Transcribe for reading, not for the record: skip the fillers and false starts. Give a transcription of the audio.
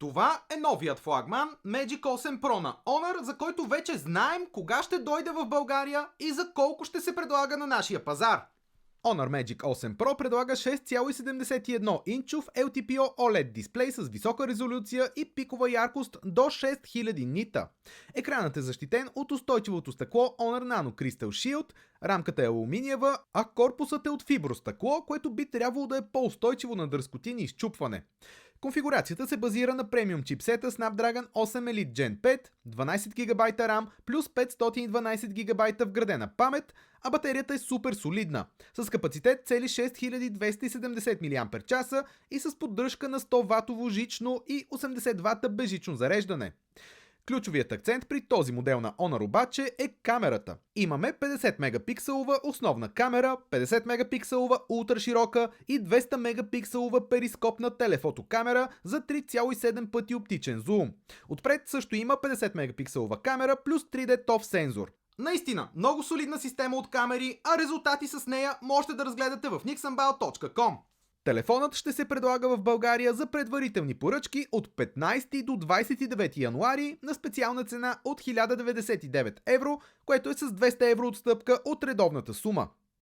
Това е новият флагман Magic 8 Pro на Honor, за който вече знаем кога ще дойде в България и за колко ще се предлага на нашия пазар. Honor Magic 8 Pro предлага 6,71 инчов LTPO OLED дисплей с висока резолюция и пикова яркост до 6000 нита. Екранът е защитен от устойчивото стъкло Honor Nano Crystal Shield, рамката е алуминиева, а корпусът е от фибростъкло, което би трябвало да е по-устойчиво на дръскотини и счупване. Конфигурацията се базира на премиум чипсета Snapdragon 8 Elite Gen 5, 12 ГБ RAM плюс 512 ГБ вградена памет, а батерията е супер солидна, с капацитет цели 6270 мАч и с поддръжка на 100 W жично и 80 W безжично зареждане. Ключовият акцент при този модел на Honor обаче е камерата. Имаме 50 мегапикселова основна камера, 50 мегапикселова ултраширока и 200 мегапикселова перископна телефотокамера за 3,7 пъти оптичен зум. Отпред също има 50 мегапикселова камера плюс 3D TOF сензор. Наистина, много солидна система от камери, а резултати с нея можете да разгледате в nixonbao.com. Телефонът ще се предлага в България за предварителни поръчки от 15 до 29 януари на специална цена от 1099 евро, което е с 200 евро отстъпка от редовната сума.